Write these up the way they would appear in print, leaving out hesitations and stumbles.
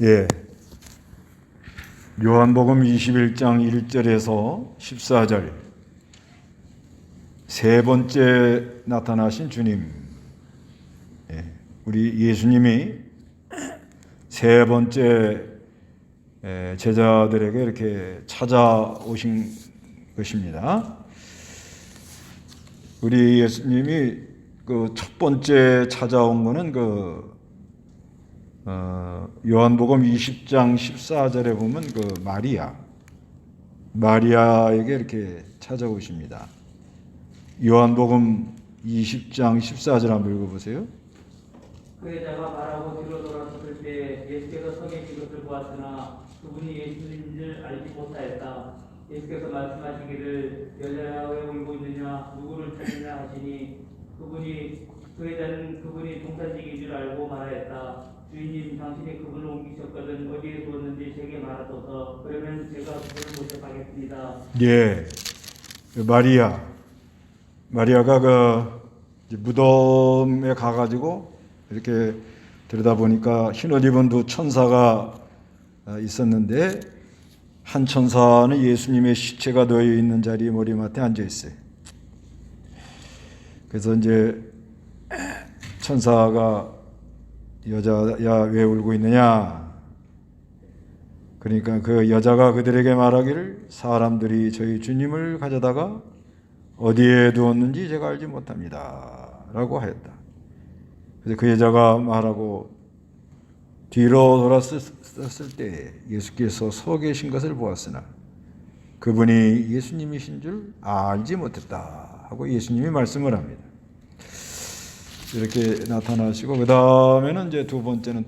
예. 요한복음 21장 1절에서 14절 세 번째 나타나신 주님, 우리 예수님이 세 번째 제자들에게 이렇게 찾아오신 것입니다. 우리 예수님이 그 첫 번째 찾아온 것은 요한복음 20장 14절에 보면 그 마리아에게 이렇게 찾아오십니다. 요한복음 20장 14절 한번 읽어보세요. 그 여자가 말하고 뒤로 돌아섰을 때 예수께서 서 계신 것을 보았으나 그분이 예수님인 줄 알지 못하였다. 예수께서 말씀하시기를 여자야 왜 울고 있느냐 누구를 찾느냐 하시니 그 여자는 그분이 동산직인 줄 알고 말하였다. 주인님 당신이 그분을 옮기셨거든 어디에 두었는지 제게 말하소서. 그러면 제가 그분을 모셔가겠습니다. 예, 마리아가 무덤에 가가지고 이렇게 들여다보니까 흰옷 입은 두 천사가 있었는데 한 천사는 예수님의 시체가 놓여 있는 자리에 머리맡에 앉아 있어요. 그래서 이제 천사가 여자야 왜 울고 있느냐? 그러니까 그 여자가 그들에게 말하기를 사람들이 저희 주님을 가져다가 어디에 두었는지 제가 알지 못합니다. 라고 하였다. 그래서 그 여자가 말하고 뒤로 돌아섰을 때 예수께서 서 계신 것을 보았으나 그분이 예수님이신 줄 알지 못했다 하고 예수님이 말씀을 합니다. 이렇게 나타나시고 그 다음에는 이제 두 번째는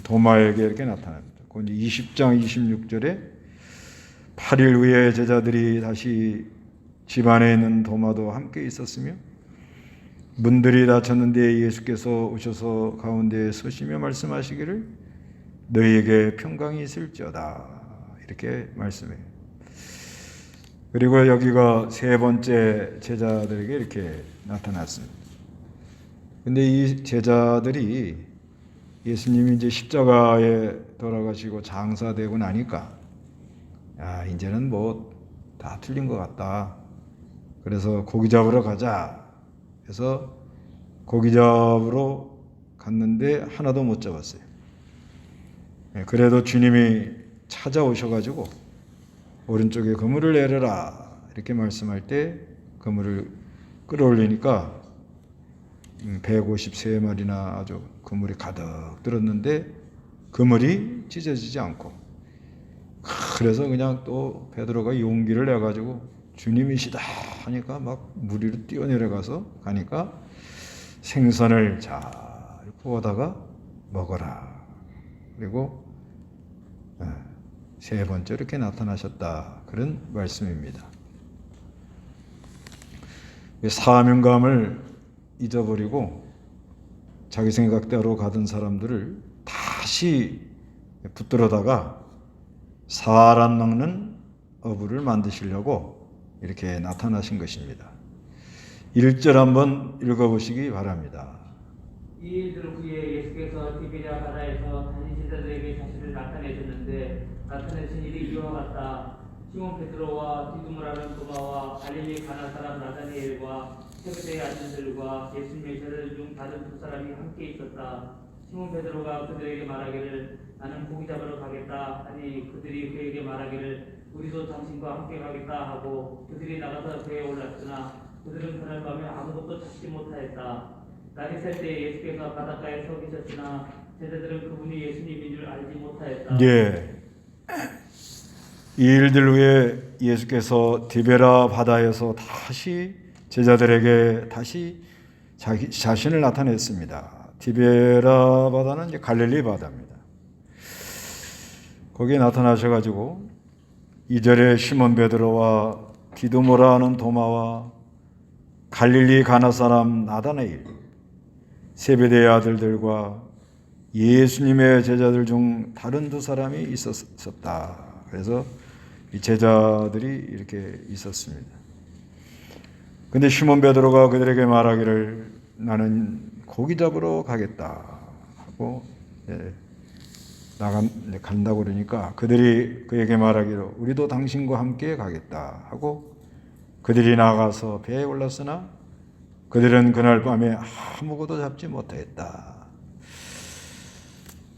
도마에게 이렇게 나타납니다. 그 20장 26절에 8일 후에 제자들이 다시 집 안에 있는 도마도 함께 있었으며 문들이 닫혔는데 예수께서 오셔서 가운데에 서시며 말씀하시기를 너희에게 평강이 있을지어다 이렇게 말씀해요. 그리고 여기가 세 번째 제자들에게 이렇게 나타났습니다. 근데 이 제자들이 예수님이 이제 십자가에 돌아가시고 장사되고 나니까 이제는 뭐 다 틀린 것 같다. 그래서 고기 잡으러 가자. 그래서 고기 잡으러 갔는데 하나도 못 잡았어요. 그래도 주님이 찾아오셔가지고 오른쪽에 그물을 내려라 이렇게 말씀할 때 그물을 끌어올리니까 153마리나 아주 그물이 가득 들었는데 그물이 찢어지지 않고 그래서 그냥 또 베드로가 용기를 내가지고 주님이시다 하니까 막 물 위로 뛰어내려가서 가니까 생선을 잘 구워다가 먹어라. 그리고 세 번째 이렇게 나타나셨다. 그런 말씀입니다. 사명감을 잊어버리고 자기 생각대로 가던 사람들을 다시 붙들어다가 사람 낚는 어부를 만드시려고 이렇게 나타나신 것입니다. 1절 한번 읽어보시기 바랍니다. 이 일들 후에 예수께서 디베랴 바다에서 다시 제자들에게 자신을 나타내셨는데 나타내신 일이 이와 같다. 시몬 베드로와 디두모라는 도마와 갈릴리 가나 사람 나다니엘과 세베대의 아들들과 예수님의 제자들 중 다른 두 사람이 함께 있었다. 시몬 베드로가 그들에게 말하기를 나는 고기 잡으러 가겠다 하니 그들이 그에게 말하기를 우리도 당신과 함께 가겠다 하고 그들이 나가서 배에 올랐으나 그들은 그날 밤에 아무것도 찾지 못하였다. 날이 셀 때 예수께서 바닷가에 서 계셨으나 제자들은 그분이 예수님인 줄 알지 못하였다. 예. 이 일들 후에 예수께서 디베라 바다에서 다시 제자들에게 다시 자신을 나타냈습니다. 디베라 바다는 이제 갈릴리 바다입니다. 거기에 나타나셔가지고 2절에 시몬 베드로와 디두모라는 도마와 갈릴리 가나 사람 나다나엘 세베대의 아들들과 예수님의 제자들 중 다른 두 사람이 있었다. 그래서 이 제자들이 이렇게 있었습니다. 근데 시몬 베드로가 그들에게 말하기를 나는 고기 잡으러 가겠다 하고 간다고 그러니까 그들이 그에게 말하기로 우리도 당신과 함께 가겠다 하고 그들이 나가서 배에 올랐으나 그들은 그날 밤에 아무것도 잡지 못했다.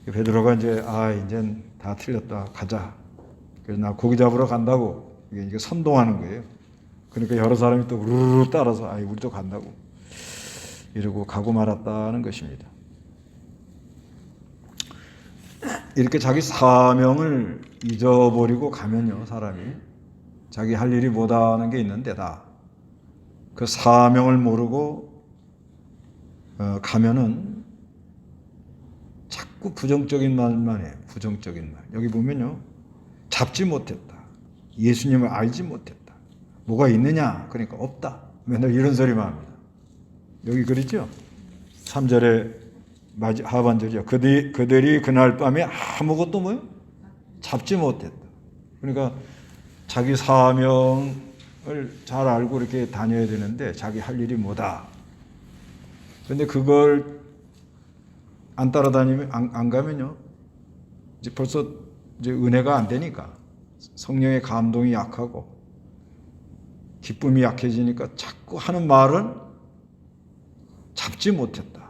베드로가 이제 이젠 다 틀렸다. 가자. 그래서 나 고기 잡으러 간다고 이게 선동하는 거예요. 그러니까 여러 사람이 또 우르르 따라서 우리도 간다고 이러고 가고 말았다는 것입니다. 이렇게 자기 사명을 잊어버리고 가면요, 사람이 자기 할 일이 못하는 게 있는데 그 사명을 모르고 가면은 자꾸 부정적인 말만 해요. 부정적인 말. 여기 보면요, 잡지 못했다. 예수님을 알지 못했다. 뭐가 있느냐? 그러니까 없다. 맨날 이런 소리만 합니다. 여기 그러죠? 3절에 하반절이요. 그들이 그날 밤에 아무것도 뭐요? 잡지 못했다. 그러니까 자기 사명을 잘 알고 이렇게 다녀야 되는데 자기 할 일이 뭐다. 그런데 그걸 안 따라다니면 안 가면요. 이제 벌써 이제 은혜가 안 되니까 성령의 감동이 약하고 기쁨이 약해지니까 자꾸 하는 말은 잡지 못했다.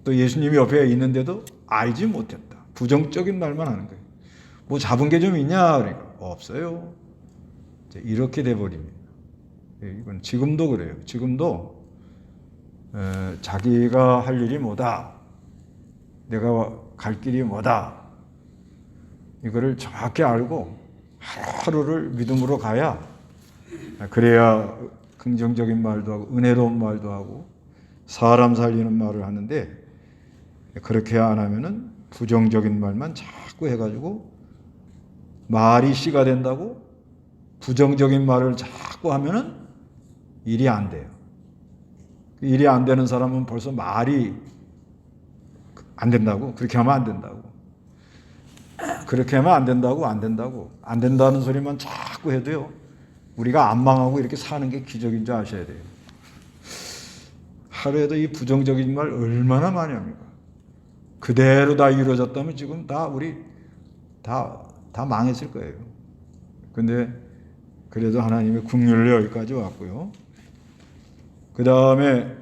또 예수님이 옆에 있는데도 알지 못했다. 부정적인 말만 하는 거예요. 뭐 잡은 게 좀 있냐? 그러니까 없어요. 이렇게 돼버립니다. 이건 지금도 그래요. 지금도 자기가 할 일이 뭐다. 내가 갈 길이 뭐다. 이거를 정확히 알고 하루를 믿음으로 가야 그래야 긍정적인 말도 하고 은혜로운 말도 하고 사람 살리는 말을 하는데 그렇게 안 하면은 부정적인 말만 자꾸 해가지고 말이 씨가 된다고 부정적인 말을 자꾸 하면은 일이 안 돼요. 일이 안 되는 사람은 벌써 말이 안 된다고 그렇게 하면 안 된다고 그렇게 하면 안 된다고 안 된다는 소리만 자꾸 해도요 우리가 안 망하고 이렇게 사는 게 기적인 줄 아셔야 돼요. 하루에도 이 부정적인 말 얼마나 많이 합니까? 그대로 다 이루어졌다면 지금 우리 다 망했을 거예요. 근데 그래도 하나님의 긍휼로 여기까지 왔고요. 그 다음에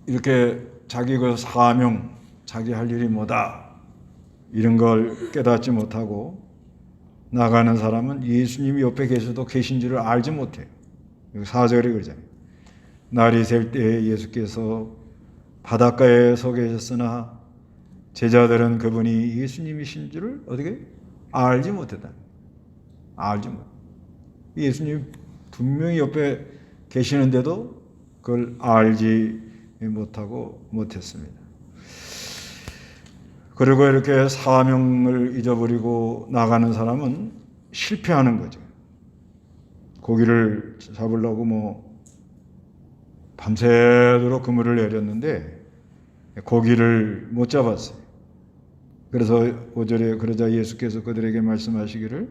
이렇게 자기 그 사명, 자기 할 일이 뭐다 이런 걸 깨닫지 못하고 나가는 사람은 예수님이 옆에 계셔도 계신 줄을 알지 못해요. 4절에 그러잖아요. 날이 셀 때에 예수께서 바닷가에 서 계셨으나 제자들은 그분이 예수님이신 줄을 어떻게 알지 못했다. 알지 못. 예수님 분명히 옆에 계시는데도 그걸 알지 못했습니다. 그리고 이렇게 사명을 잊어버리고 나가는 사람은 실패하는 거죠. 고기를 잡으려고 밤새도록 그물을 내렸는데 고기를 못 잡았어요. 그래서 5절에 그러자 예수께서 그들에게 말씀하시기를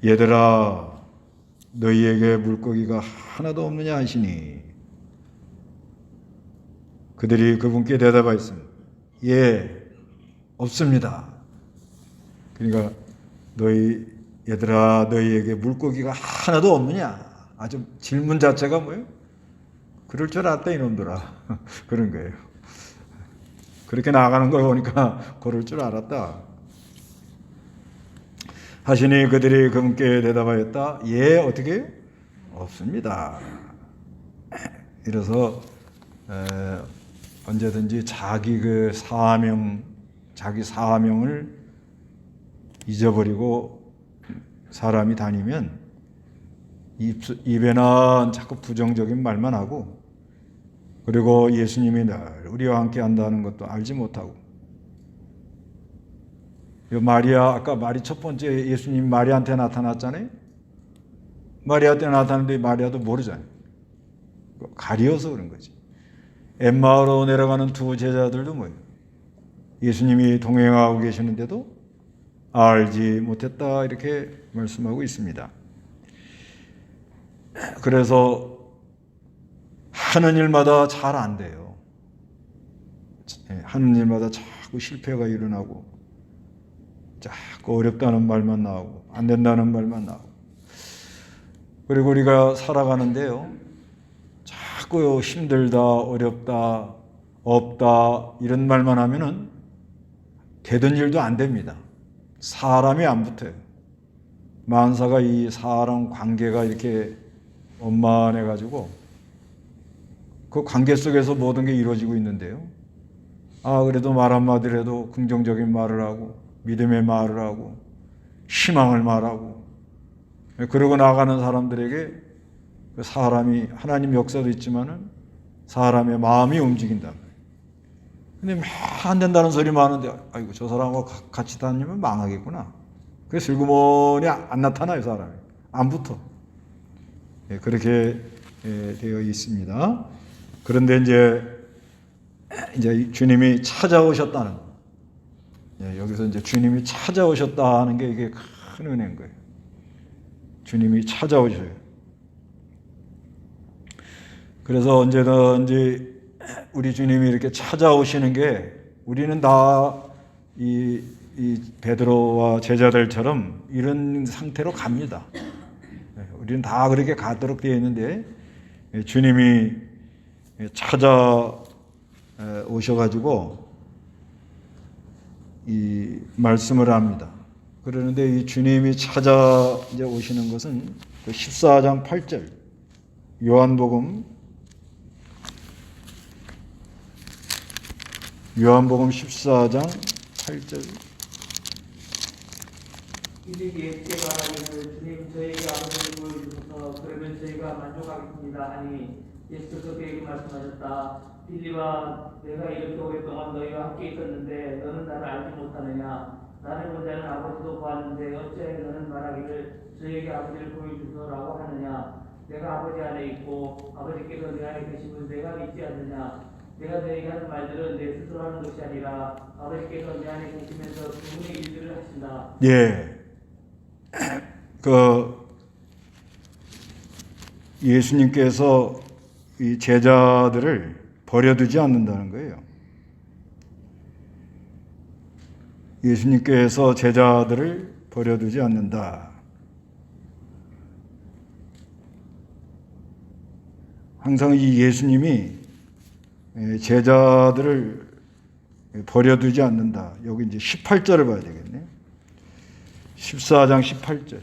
얘들아 너희에게 물고기가 하나도 없느냐 하시니 그들이 그분께 대답하였습니다. 예, 없습니다. 그러니까 얘들아 너희에게 물고기가 하나도 없느냐? 아주 질문 자체가 뭐예요? 그럴 줄 알았다 이놈들아. 그런 거예요. 그렇게 나가는 걸 보니까 그럴 줄 알았다. 하시니 그들이 그분께 대답하였다. 예, 어떻게? 없습니다. 이래서 언제든지 자기 사명을 잊어버리고 사람이 다니면 입에는 자꾸 부정적인 말만 하고 그리고 예수님이 늘 우리와 함께 한다는 것도 알지 못하고 아까 마리 첫 번째 예수님이 마리아한테 나타났잖아요. 마리아한테 나타났는데 마리아도 모르잖아요. 가리어서 그런 거지. 엠마오로 내려가는 두 제자들도 뭐예요? 예수님이 동행하고 계시는데도 알지 못했다 이렇게 말씀하고 있습니다. 그래서 하는 일마다 잘 안 돼요. 하는 일마다 자꾸 실패가 일어나고 자꾸 어렵다는 말만 나오고 안 된다는 말만 나오고 그리고 우리가 살아가는데요. 자꾸 힘들다, 어렵다, 없다 이런 말만 하면은 되던 일도 안 됩니다. 사람이 안 붙어요. 만사가 이 사람 관계가 이렇게 원만해 가지고 그 관계 속에서 모든 게 이루어지고 있는데요. 그래도 말 한마디라도 긍정적인 말을 하고 믿음의 말을 하고 희망을 말하고 그러고 나가는 사람들에게 그 사람이 하나님 역사도 있지만은 사람의 마음이 움직인다. 근데 안 된다는 소리만 하는데 아이고 저 사람하고 같이 다니면 망하겠구나. 그래서 슬그머니 안 나타나요. 사람이 안 붙어. 그렇게 되어 있습니다. 그런데 이제 주님이 찾아오셨다는 여기서 이제 주님이 찾아오셨다는 게 이게 큰 은혜인 거예요. 주님이 찾아오셔요. 그래서 언제든지 우리 주님이 이렇게 찾아오시는 게 우리는 다 이 베드로와 제자들처럼 이런 상태로 갑니다. 우리는 다 그렇게 가도록 되어 있는데 주님이 찾아오셔가지고 이 말씀을 합니다. 그러는데 이 주님이 찾아오시는 것은 그 14장 8절 요한복음 14장 8절 빌립이 예수께 말하기를 주님 저에게 아버지를 보여주소서 그러면 저희가 만족하겠습니다 하니 예수께서 그에게 말씀하셨다. 빌립아 내가 이렇게 오랫동안 너희와 함께 있었는데 너는 나를 알지 못하느냐. 나를 본 자는 아버지도 보았는데 어찌하여 너는 말하기를 저에게 아버지를 보여주소서라고 하느냐. 내가 아버지 안에 있고 아버지께서 내 안에 계심을 내가 믿지 않느냐. 내가 너에게 하는 말들은 내 스스로 하는 것이 아니라 아버지께서 내 안에 계시면서 그분의 일들을 하신다. 예수님께서 이 제자들을 버려두지 않는다는 거예요. 예수님께서 제자들을 버려두지 않는다. 항상 이 예수님이 제자들을 버려두지 않는다. 여기 이제 18절을 봐야 되겠네요. 14장 18절.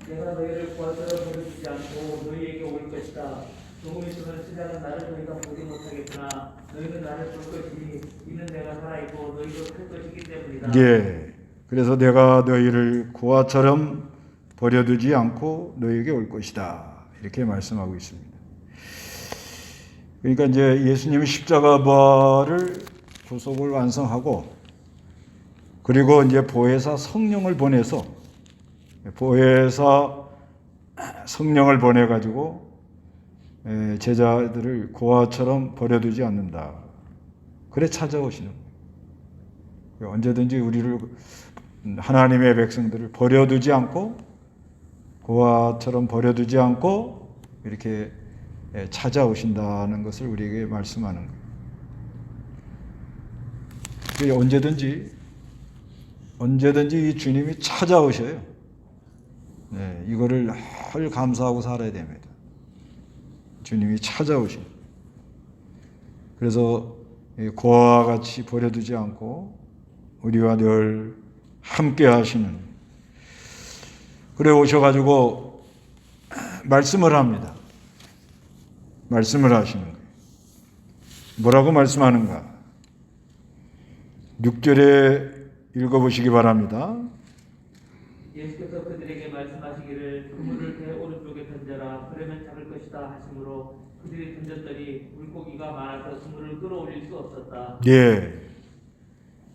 내가 너희를 구하처럼 버려두지 않고 너희에게 올 것이다. 조금 있으면 시작은 나를 너희가 보지 못하겠으나 너희는 나를 볼 것이니 이는 내가 살아있고 너희도 살 것이기 때문이다. 그래서 내가 너희를 구하처럼 버려두지 않고 너희에게 올 것이다. 이렇게 말씀하고 있습니다. 그러니까 이제 예수님이 십자가 부활을 구속을 완성하고 그리고 이제 보혜사 성령을 보내서 보혜사 성령을 보내 가지고 제자들을 고아처럼 버려두지 않는다. 그래 찾아오시는 거예요. 언제든지 우리를 하나님의 백성들을 버려두지 않고 고아처럼 버려두지 않고 이렇게 찾아오신다는 것을 우리에게 말씀하는 거예요. 언제든지 이 주님이 찾아오셔요. 이거를 늘 감사하고 살아야 됩니다. 주님이 찾아오신. 그래서 고아와 같이 버려두지 않고 우리와 늘 함께 하시는. 그래 오셔가지고 말씀을 합니다. 말씀을 하시는 거예요. 뭐라고 말씀하는가? 6절에 읽어보시기 바랍니다. 예수께서 그들에게 말씀하시기를 그물을 배 오른쪽에 던져라 그러면 잡을 것이다 하시므로 그들이 던졌더니 물고기가 많아서 그물을 끌어올릴 수 없었다.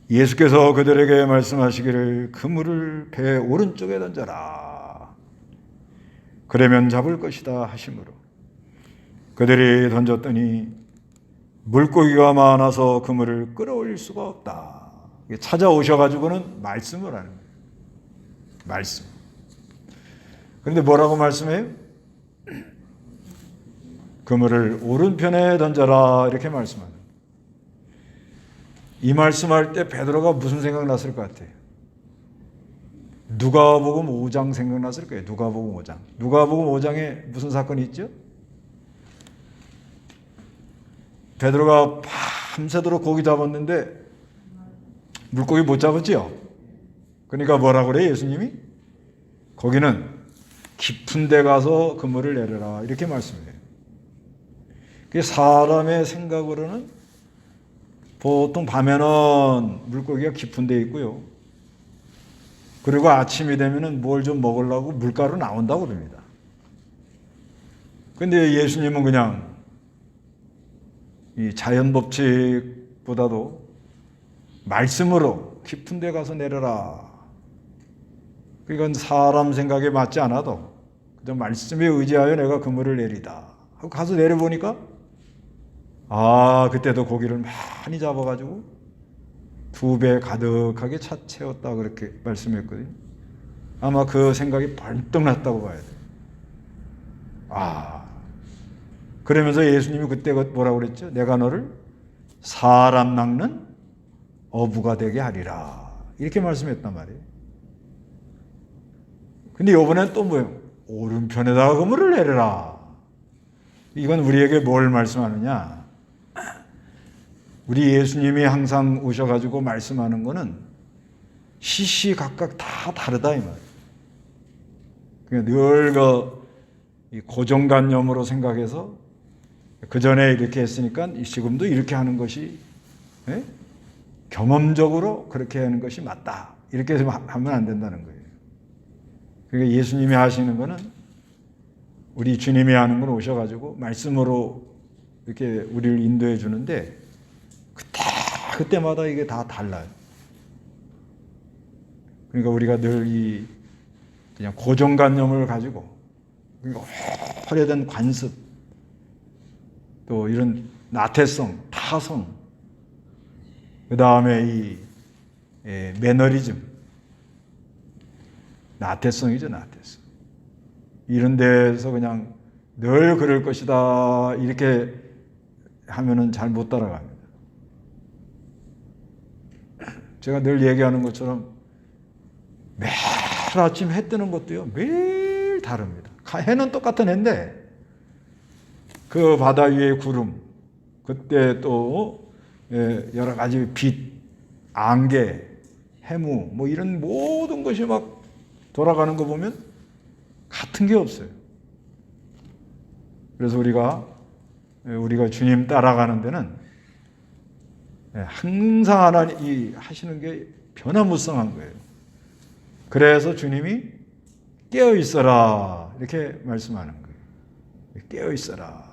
예수께서 그들에게 말씀하시기를 그물을 배 오른쪽에 던져라 그러면 잡을 것이다 하시므로 그들이 던졌더니 물고기가 많아서 그물을 끌어올릴 수가 없다. 찾아오셔가지고는 말씀을 하는 거예요. 말씀. 그런데 뭐라고 말씀해요? 그물을 오른편에 던져라 이렇게 말씀하는 거예요. 이 말씀할 때 베드로가 무슨 생각 났을 것 같아요? 누가복음 5장 생각났을 거예요. 누가복음 5장. 누가복음 5장에 무슨 사건이 있죠? 베드로가 밤새도록 고기 잡았는데 물고기 못 잡았지요? 그러니까 뭐라고 그래요, 예수님이? 거기는 깊은 데 가서 그물을 내려라, 이렇게 말씀해요. 사람의 생각으로는 보통 밤에는 물고기가 깊은 데 있고요. 그리고 아침이 되면은 뭘 좀 먹으려고 물가로 나온다고 그럽니다. 근데 예수님은 그냥 이 자연 법칙보다도 말씀으로 깊은 데 가서 내려라. 그건 사람 생각에 맞지 않아도 그냥 말씀에 의지하여 내가 그물을 내리다 하고 가서 내려보니까 그때도 고기를 많이 잡아가지고 2배 가득하게 차 채웠다, 그렇게 말씀했거든요. 아마 그 생각이 번뜩 났다고 봐야 돼요. 그러면서 예수님이 그때 뭐라고 그랬죠? 내가 너를 사람 낚는 어부가 되게 하리라, 이렇게 말씀했단 말이에요. 근데 이번엔 또 뭐예요? 오른편에다가 그물을 내려라. 이건 우리에게 뭘 말씀하느냐? 우리 예수님이 항상 오셔가지고 말씀하는 거는 시시각각 다 다르다, 이 말이에요. 그러니까 늘 고정관념으로 생각해서 그 전에 이렇게 했으니까 지금도 이렇게 하는 것이, 경험적으로 그렇게 하는 것이 맞다, 이렇게 하면 안 된다는 거예요. 그러니까 예수님이 하시는 거는 우리 주님이 하는 건 오셔가지고 말씀으로 이렇게 우리를 인도해 주는데 그때마다 이게 다 달라요. 그러니까 우리가 늘 그냥 고정관념을 가지고, 그러니까 오래된 관습, 또 이런 나태성, 타성, 그 다음에 매너리즘, 나태성이죠, 나태성. 이런 데서 그냥 늘 그럴 것이다, 이렇게 하면은 잘 못 따라갑니다. 제가 늘 얘기하는 것처럼 매일 아침 해 뜨는 것도요, 매일 다릅니다. 해는 똑같은 해인데 그 바다 위의 구름, 그때 또 여러 가지 빛, 안개, 해무, 뭐 이런 모든 것이 막 돌아가는 거 보면 같은 게 없어요. 그래서 우리가 주님 따라가는 데는 항상 하나님이 하시는 게 변화무쌍한 거예요. 그래서 주님이 깨어 있어라, 이렇게 말씀하는 거예요. 깨어 있어라.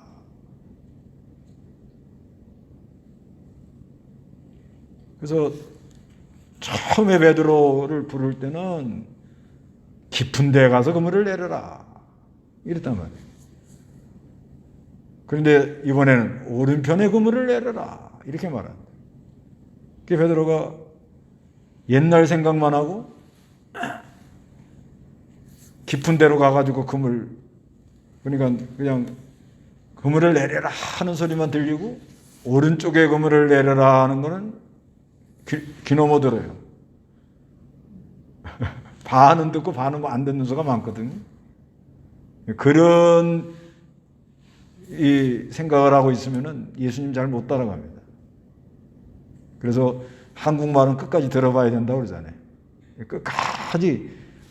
그래서 처음에 베드로를 부를 때는 깊은 데 가서 그물을 내려라, 이랬단 말이에요. 그런데 이번에는 오른편에 그물을 내려라, 이렇게 말합니다. 그 베드로가 옛날 생각만 하고 깊은 데로 가가지고 그러니까 그냥 그물을 내려라 하는 소리만 들리고 오른쪽에 그물을 내려라 하는 거는 귀 넘어 들어요. 반은 듣고 반은 안 듣는 수가 많거든요. 그런 이 생각을 하고 있으면은 예수님 잘 못 따라갑니다. 그래서 한국말은 끝까지 들어봐야 된다고 그러잖아요.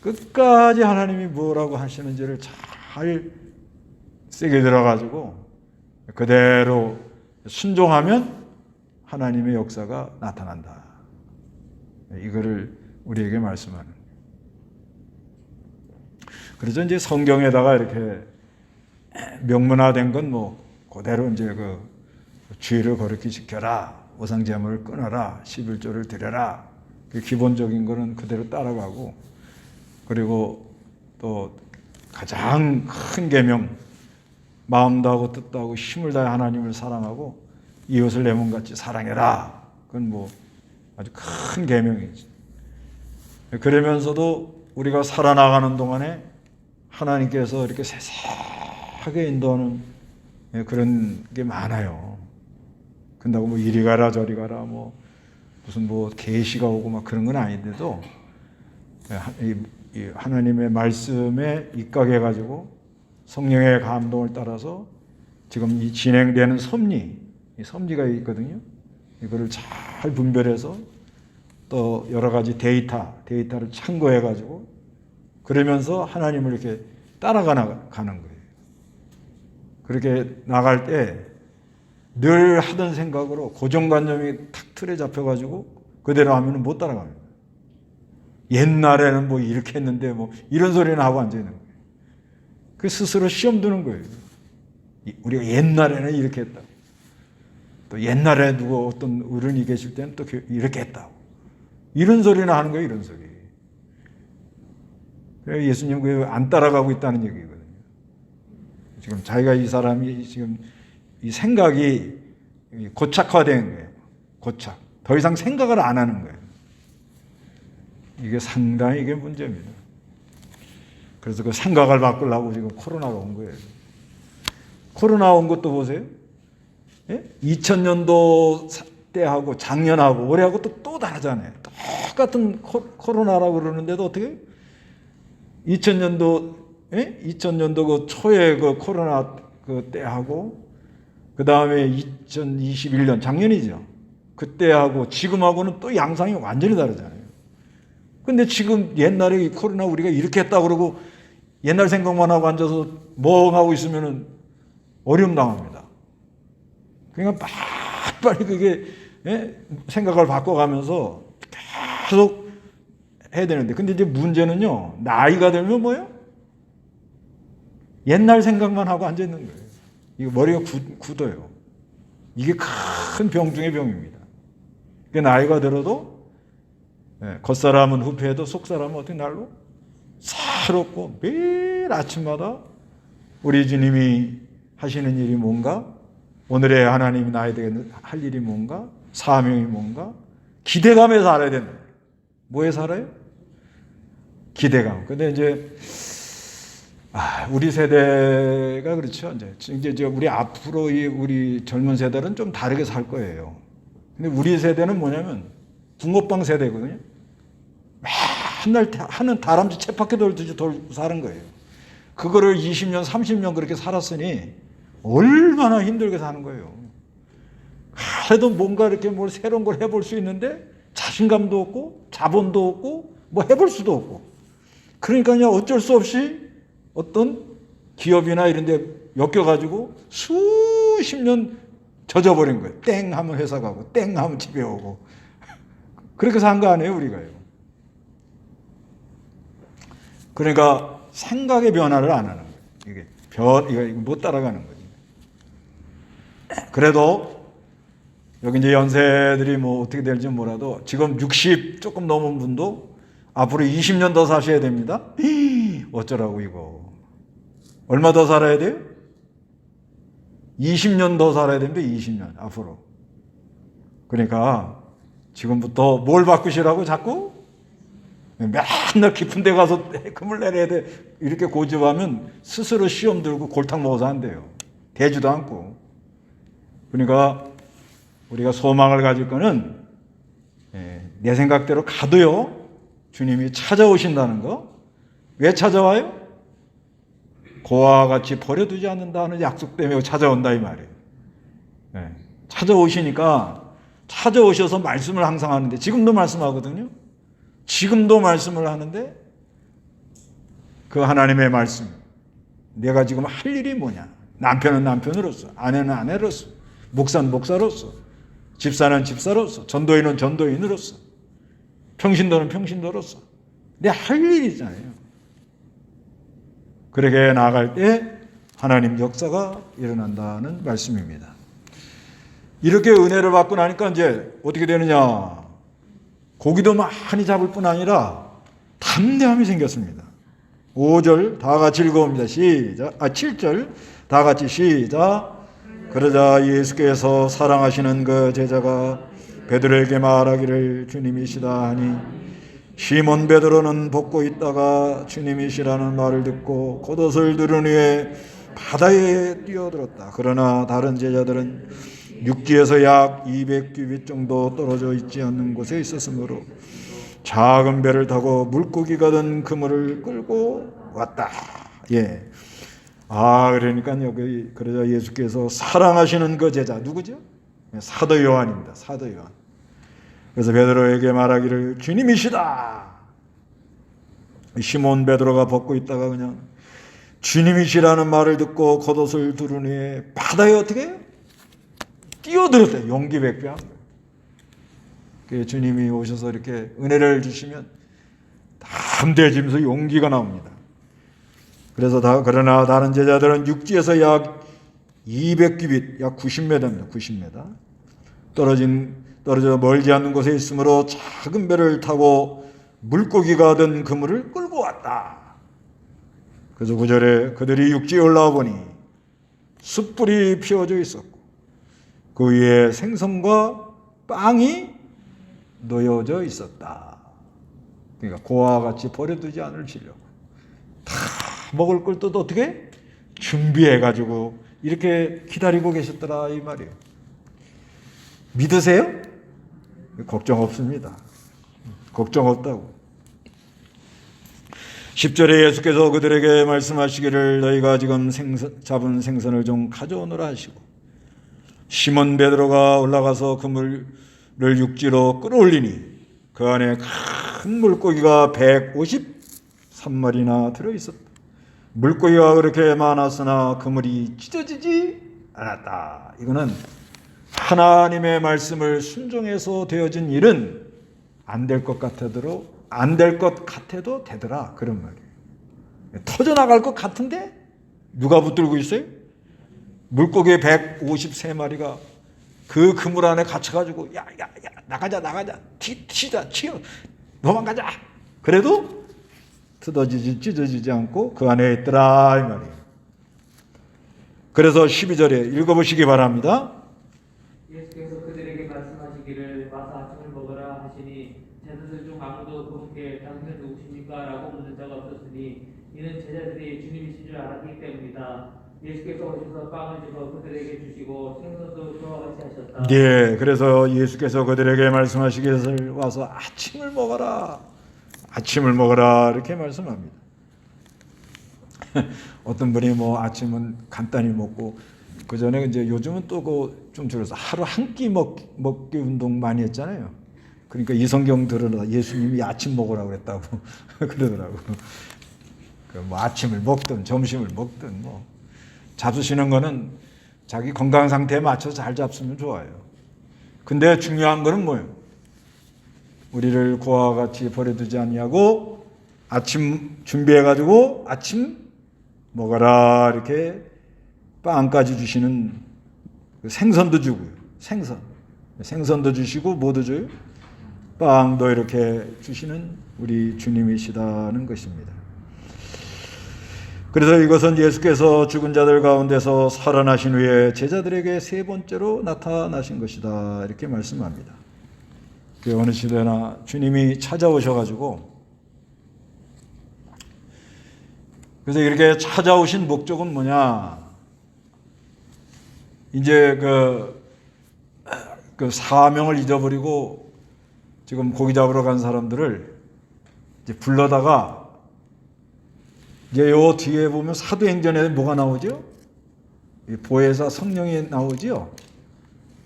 끝까지 하나님이 뭐라고 하시는지를 잘 세게 들어가지고 그대로 순종하면 하나님의 역사가 나타난다. 이거를 우리에게 말씀하는. 그래서 이제 성경에다가 이렇게 명문화된 건 뭐 그대로 이제 그 주의를 거룩히 지켜라, 우상제물을 끊어라, 11조를 드려라, 그 기본적인 거는 그대로 따라가고, 그리고 또 가장 큰 계명, 마음도 하고 뜻도 하고 힘을 다해 하나님을 사랑하고 이웃을 내 몸같이 사랑해라. 그건 뭐 아주 큰 계명이지. 그러면서도 우리가 살아나가는 동안에 하나님께서 이렇게 세세하게 인도하는 그런 게 많아요. 근다고 뭐 이리 가라 저리 가라 뭐 무슨 뭐 계시가 오고 막 그런 건 아닌데도 이 하나님의 말씀에 입각해 가지고 성령의 감동을 따라서 지금 이 진행되는 섭리, 이 섭리가 있거든요. 이거를 잘 분별해서 또 여러 가지 데이터를 참고해 가지고 그러면서 하나님을 이렇게 따라가는 거예요. 그렇게 나갈 때 늘 하던 생각으로 고정관념이 탁 틀에 잡혀가지고 그대로 하면 못 따라갑니다. 옛날에는 뭐 이렇게 했는데 뭐 이런 소리는 하고 앉아있는 거예요. 그 스스로 시험 드는 거예요. 우리가 옛날에는 이렇게 했다. 또 옛날에 누구 어떤 어른이 계실 때는 또 이렇게 했다고. 이런 소리나 하는 거예요, 이런 소리. 그래서 예수님 그 안 따라가고 있다는 얘기거든요. 지금 자기가 이 사람이 지금 이 생각이 고착화된 거예요. 고착. 더 이상 생각을 안 하는 거예요. 이게 상당히 이게 문제입니다. 그래서 그 생각을 바꾸려고 지금 코로나가 온 거예요. 코로나 온 것도 보세요. 2000년도 때하고 작년하고 올해하고 또 다르잖아요. 똑같은 코로나라고 그러는데도 어떻게 2000년도 그 초에 그 코로나 그 때하고 그 다음에 2021년 작년이죠. 그때하고 지금하고는 또 양상이 완전히 다르잖아요. 근데 지금 옛날에 이 코로나 우리가 이렇게 했다 그러고 옛날 생각만 하고 앉아서 멍하고 있으면은 어려움 당합니다. 그러니까 빨리 그게 생각을 바꿔가면서 계속 해야 되는데 근데 이제 문제는요. 나이가 들면 뭐예요? 옛날 생각만 하고 앉아 있는 거예요. 이거 머리가 굳어요. 이게 큰 병 중의 병입니다. 나이가 들어도 겉사람은 후패해도 속사람은 어떻게 날로? 새롭고 매일 아침마다 우리 주님이 하시는 일이 뭔가? 오늘의 하나님이 나에게 할 일이 뭔가? 사명이 뭔가? 기대감에 살아야 된다. 뭐에 살아요? 기대감. 근데 이제 우리 세대가 그렇죠. 이제 우리 앞으로 우리 젊은 세대는 좀 다르게 살 거예요. 근데 우리 세대는 뭐냐면 붕어빵 세대거든요. 맨날 하는 다람쥐 쳇바퀴 돌듯이 돌고 사는 거예요. 그거를 20년, 30년 그렇게 살았으니 얼마나 힘들게 사는 거예요. 그래도 뭔가 이렇게 뭘 새로운 걸 해볼 수 있는데 자신감도 없고 자본도 없고 뭐 해볼 수도 없고 그러니까요 어쩔 수 없이 어떤 기업이나 이런 데 엮여가지고 수십 년 젖어버린 거예요. 땡 하면 회사 가고 땡 하면 집에 오고 그렇게 산 거 아니에요 우리가요. 그러니까 생각의 변화를 안 하는 거예요. 이게 못 따라가는 거죠. 그래도 여기 이제 연세들이 뭐 어떻게 될지 몰라도 지금 60 조금 넘은 분도 앞으로 20년 더 사셔야 됩니다. 어쩌라고 이거. 얼마 더 살아야 돼요? 20년 더 살아야 됩니다. 20년 앞으로. 그러니까 지금부터 뭘 바꾸시라고 자꾸? 맨날 깊은 데 가서 금을 내려야 돼. 이렇게 고집하면 스스로 시험 들고 골탕 먹어서 안 돼요. 되지도 않고. 그러니까 우리가 소망을 가질 거는 내 생각대로 가도요. 주님이 찾아오신다는 거. 왜 찾아와요? 고아와 같이 버려두지 않는다는 약속 때문에 찾아온다 이 말이에요. 찾아오시니까 찾아오셔서 말씀을 항상 하는데 지금도 말씀하거든요. 지금도 말씀을 하는데 그 하나님의 말씀 내가 지금 할 일이 뭐냐. 남편은 남편으로서 아내는 아내로서 목사는 목사로서 집사는 집사로서 전도인은 전도인으로서 평신도는 평신도로서 내 할 일이 있잖아요. 그렇게 나아갈 때 하나님 역사가 일어난다는 말씀입니다. 이렇게 은혜를 받고 나니까 이제 어떻게 되느냐. 고기도 많이 잡을 뿐 아니라 담대함이 생겼습니다. 5절 다 같이 읽어봅니다. 시작. 7절 다 같이 시작. 그러자 예수께서 사랑하시는 그 제자가 베드로에게 말하기를 주님이시다 하니 시몬 베드로는 벗고 있다가 주님이시라는 말을 듣고 겉옷을 두른 후에 바다에 뛰어들었다. 그러나 다른 제자들은 육지에서 약 200규빗 정도 떨어져 있지 않는 곳에 있었으므로 작은 배를 타고 물고기가 든 그물을 끌고 왔다. 예. 그러니까 여기 그러자 예수께서 사랑하시는 그 제자 누구죠? 사도 요한입니다. 사도 요한. 그래서 베드로에게 말하기를 주님이시다. 시몬 베드로가 벗고 있다가 그냥 주님이시라는 말을 듣고 겉옷을 두른 후에 바다에 어떻게 해요? 뛰어들었대요. 용기백배한 거예요. 주님이 오셔서 이렇게 은혜를 주시면 담대해지면서 용기가 나옵니다. 그래서 그러나 다른 제자들은 육지에서 약 200규빗, 약 90m입니다. 90m. 떨어져 멀지 않는 곳에 있으므로 작은 배를 타고 물고기가 든 그물을 끌고 왔다. 그래서 9절에 그들이 육지에 올라와 보니 숯불이 피워져 있었고 그 위에 생선과 빵이 놓여져 있었다. 그러니까 고아와 같이 버려두지 않으시려고 다 먹을 걸 또 어떻게 준비해가지고 이렇게 기다리고 계셨더라 이 말이에요. 믿으세요? 걱정 없습니다. 걱정 없다고. 10절에 예수께서 그들에게 말씀하시기를 너희가 지금 잡은 생선을 좀 가져오너라 하시고 시몬 베드로가 올라가서 그물을 육지로 끌어올리니 그 안에 큰 물고기가 153마리나 들어있었다. 물고기가 그렇게 많았으나 그물이 찢어지지 않았다. 이거는 하나님의 말씀을 순종해서 되어진 일은 안 될 것 같아도 되더라. 그런 말이에요. 터져나갈 것 같은데 누가 붙들고 있어요? 물고기 153마리가 그 그물 안에 갇혀가지고 야 나가자 튀자 도망가자. 그래도 찢어지지 않고 그 안에 있더라 이 말이에요. 그래서 12절에 읽어보시기 바랍니다. 예수께서 그들에게 말씀하시기를 와서 아침을 먹으라 하시니 제자들 중 아무도 그분께 당신은 누구십니까? 라고 묻는 자가 없었으니 이는 제자들이 주님이신 줄 알았기 때문이다. 예수께서 오셔서 빵을 집어 그들에게 주시고 생선도 저와 같이 하셨다. 예, 그래서 예수께서 그들에게 말씀하시기를 와서 아침을 먹어라 이렇게 말씀합니다. 어떤 분이 뭐 아침은 간단히 먹고 그 전에 이제 요즘은 또 좀 줄여서 하루 한 끼 먹기 운동 많이 했잖아요. 그러니까 이 성경 들으라 예수님이 아침 먹으라고 그랬다고 그러더라고. 뭐 아침을 먹든 점심을 먹든 뭐 잡수시는 거는 자기 건강 상태에 맞춰서 잘 잡수면 좋아요. 근데 중요한 거는 뭐예요? 우리를 고아와 같이 버려두지 아니하고 아침 준비해가지고 아침 먹어라 이렇게 빵까지 주시는 생선도 주고요. 생선도 주시고 뭐도 줘요? 빵도 이렇게 주시는 우리 주님이시다는 것입니다. 그래서 이것은 예수께서 죽은 자들 가운데서 살아나신 후에 제자들에게 세 번째로 나타나신 것이다 이렇게 말씀합니다. 어느 시대나 주님이 찾아오셔가지고 그래서 이렇게 찾아오신 목적은 뭐냐? 이제 그 사명을 잊어버리고 지금 고기 잡으러 간 사람들을 이제 불러다가 이제 요 뒤에 보면 사도행전에 뭐가 나오죠? 보혜사 성령이 나오죠.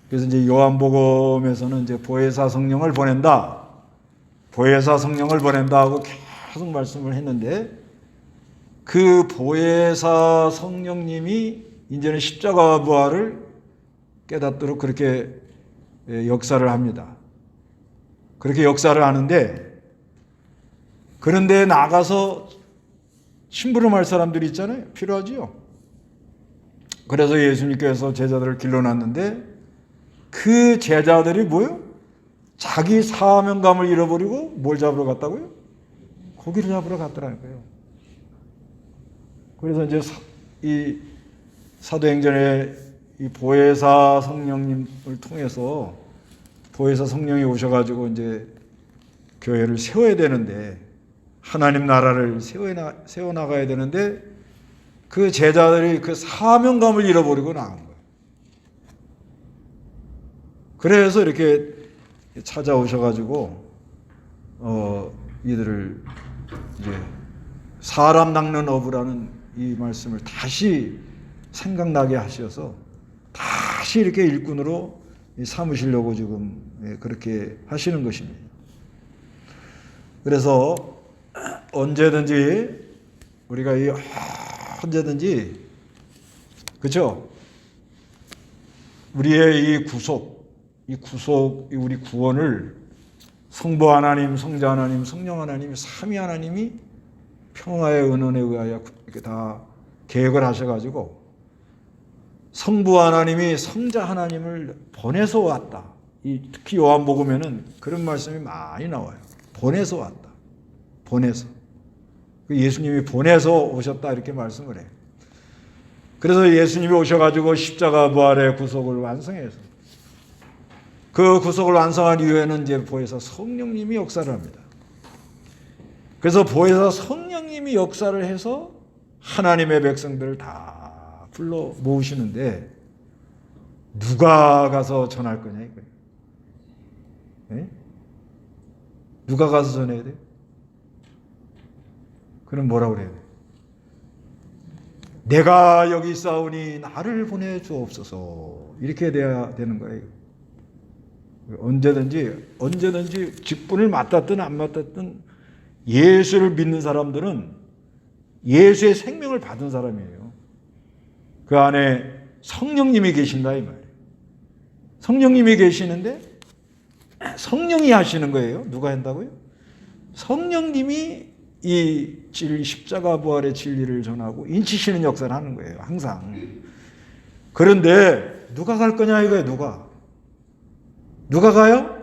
그래서 이제 요한복음에서는 이제 보혜사 성령을 보낸다 하고 계속 말씀을 했는데 그 보혜사 성령님이 이제는 십자가 부활을 깨닫도록 그렇게 역사를 합니다. 그렇게 역사를 하는데 그런데 나가서 심부름할 사람들이 있잖아요. 필요하지요. 그래서 예수님께서 제자들을 길러놨는데 그 제자들이 뭐예요? 자기 사명감을 잃어버리고 뭘 잡으러 갔다고요? 고기를 잡으러 갔더라고요. 그래서 이제 이 사도행전에 이 보혜사 성령님을 통해서 보혜사 성령이 오셔가지고 이제 교회를 세워야 되는데 하나님 나라를 세워나가야 되는데 그 제자들이 그 사명감을 잃어버리고 나간 거예요. 그래서 이렇게 찾아오셔가지고 이들을 이제 사람 낚는 어부라는 이 말씀을 다시 생각나게 하셔서 다시 이렇게 일꾼으로 삼으시려고 지금 그렇게 하시는 것입니다. 그래서 언제든지 우리가 언제든지 그렇죠? 우리의 이 구속, 우리 구원을 성부 하나님, 성자 하나님, 성령 하나님, 삼위 하나님이 평화의 은원에 의하여 이렇게 다 계획을 하셔가지고 성부 하나님이 성자 하나님을 보내서 왔다. 특히 요한복음에는 그런 말씀이 많이 나와요. 보내서 왔다. 보내서. 예수님이 보내서 오셨다 이렇게 말씀을 해요. 그래서 예수님이 오셔가지고 십자가 부활의 구속을 완성해서 그 구속을 완성한 이후에는 이제 보혜사 성령님이 역사를 합니다. 그래서 보혜사 성령님이 역사를 해서 하나님의 백성들을 다 불러 모으시는데 누가 가서 전할 거냐 이거예요. 네? 누가 가서 전해야 돼요? 그럼 뭐라고 그래야 돼요? 내가 여기 있사오니 나를 보내주옵소서 이렇게 돼야 되는 거예요. 언제든지 직분을 맡았든 안 맡았든 예수를 믿는 사람들은 예수의 생명을 받은 사람이에요. 그 안에 성령님이 계신다 이 말이에요. 성령님이 계시는데 성령이 하시는 거예요. 누가 한다고요? 성령님이 이 십자가 부활의 진리를 전하고 인치시는 역사를 하는 거예요. 항상. 그런데 누가 갈 거냐 이거예요. 누가 가요?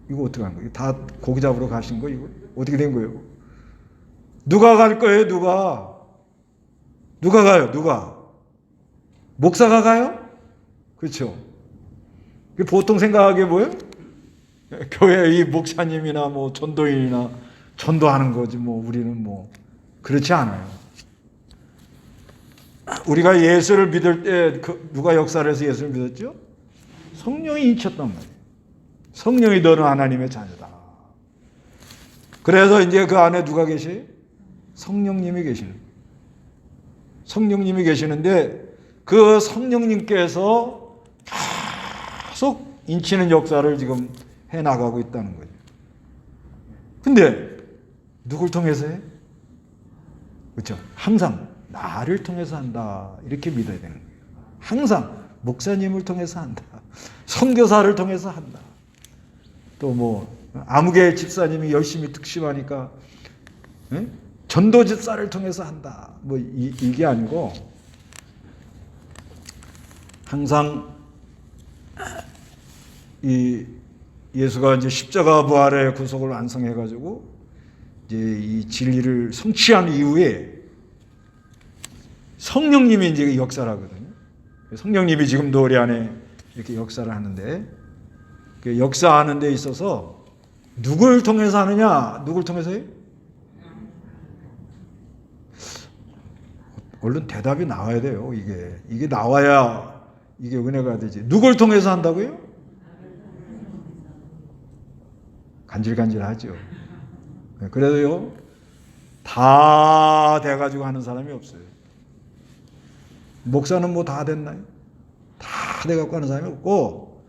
이거 어떻게 하는 거예요? 다 고기 잡으러 가신 거 이거 어떻게 된 거예요? 누가 갈 거예요? 누가 가요? 목사가 가요? 그렇죠. 보통 생각하기에 뭐예요? 교회 이 목사님이나 뭐 전도인이나 전도하는 거지 뭐 우리는 뭐 그렇지 않아요. 우리가 예수를 믿을 때 누가 역사를 해서 예수를 믿었죠? 성령이 인쳤단 말이에요. 성령이 너는 하나님의 자녀다. 그래서 이제 그 안에 누가 계세요? 성령님이 계시는 거예요. 성령님이 계시는데 그 성령님께서 계속 인치는 역사를 지금 해나가고 있다는 거죠. 근데 누굴 통해서 해? 그렇죠? 항상 나를 통해서 한다 이렇게 믿어야 되는 거예요. 항상 목사님을 통해서 한다. 선교사를 통해서 한다. 또 뭐 아무개 집사님이 열심히 특심하니까 전도 집사를 통해서 한다. 뭐 이게 아니고 항상 이 예수가 이제 십자가 부활의 구속을 완성해 가지고 이제 이 진리를 성취한 이후에 성령님이 이제 역사를 하거든요. 성령님이 지금도 우리 안에 이렇게 역사를 하는데 그 역사하는 데 있어서 누굴 통해서 하느냐? 누굴 통해서 해요? 얼른 대답이 나와야 돼요. 이게 나와야 이게 은혜가 되지. 누굴 통해서 한다고요? 간질간질하죠. 그래도요 다 돼가지고 하는 사람이 없어요. 목사는 뭐 다 됐나요? 다 돼갖고 하는 사람이 없고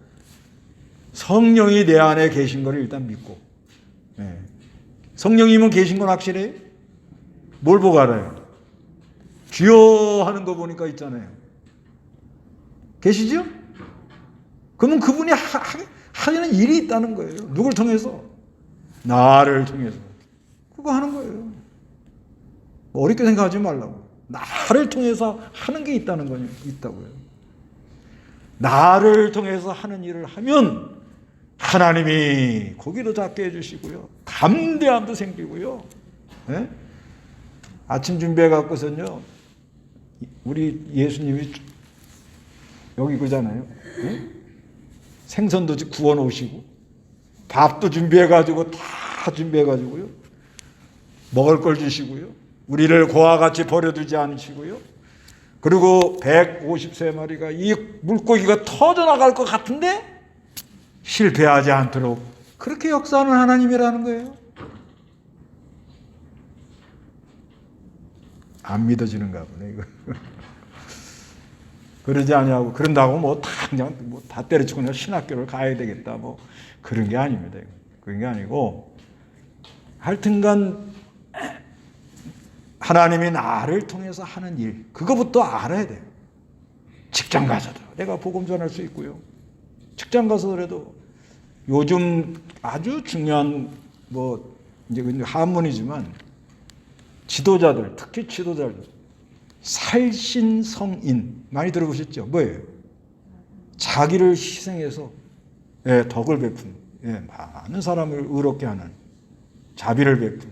성령이 내 안에 계신 걸 일단 믿고 성령님은 계신 건 확실해요? 뭘 보고 알아요? 주여 하는 거 보니까 있잖아요. 계시죠? 그러면 그분이 하는 일이 있다는 거예요. 누굴 통해서? 나를 통해서. 그거 하는 거예요. 어렵게 생각하지 말라고. 나를 통해서 하는 게 있다고요. 나를 통해서 하는 일을 하면 하나님이 고기도 작게 해주시고요. 담대함도 생기고요. 네? 아침 준비해 갖고서는요. 우리 예수님이 여기 그잖아요. 네? 생선도 구워 놓으시고 밥도 준비해 가지고 다 준비해 가지고요. 먹을 걸 주시고요. 우리를 고와 같이 버려두지 않으시고요. 그리고 153마리가 이 물고기가 터져나갈 것 같은데 실패하지 않도록 그렇게 역사하는 하나님이라는 거예요. 안 믿어지는가 보네 이거. 그러지 아니하고 그런다고 뭐 다 그냥 뭐 다 때려치고 그냥 신학교를 가야 되겠다 뭐 그런 게 아닙니다. 그런 게 아니고 하여튼간 하나님이 나를 통해서 하는 일 그거부터 알아야 돼요. 직장 가서도 내가 복음 전할 수 있고요. 직장 가서라도 요즘 아주 중요한 뭐 이제 한문이지만 지도자들 특히 지도자들 살신성인 많이 들어보셨죠? 뭐예요? 자기를 희생해서 덕을 베푼 많은 사람을 의롭게 하는 자비를 베푼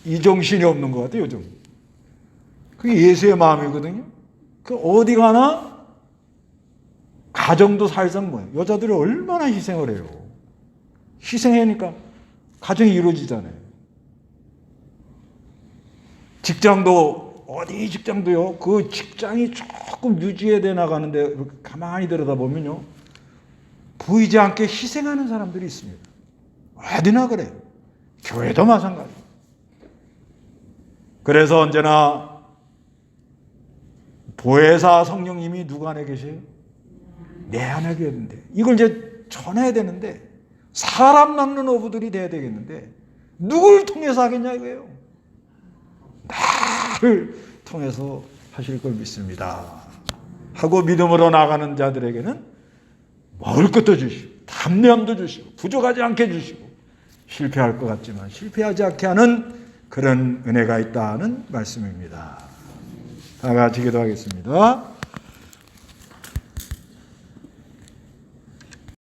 이 정신이 없는 것 같아요 요즘. 그게 예수의 마음이거든요. 그 어디 가나 가정도 사실상 뭐예요? 여자들이 얼마나 희생을 해요. 희생하니까 가정이 이루어지잖아요. 직장도 어디 직장도요. 그 직장이 조금 유지해 돼 나가는데 가만히 들여다보면요. 보이지 않게 희생하는 사람들이 있습니다. 어디나 그래요. 교회도 마찬가지. 그래서 언제나 보혜사 성령님이 누구 안에 계세요? 내 안에 계는데 이걸 이제 전해야 되는데 사람 낳는 어부들이 돼야 되겠는데 누굴 통해서 하겠냐 이거예요. 나를 통해서 하실 걸 믿습니다 하고 믿음으로 나가는 자들에게는 먹을 것도 주시고 담대함도 주시고 부족하지 않게 주시고 실패할 것 같지만 실패하지 않게 하는 그런 은혜가 있다는 말씀입니다. 다 같이 기도하겠습니다.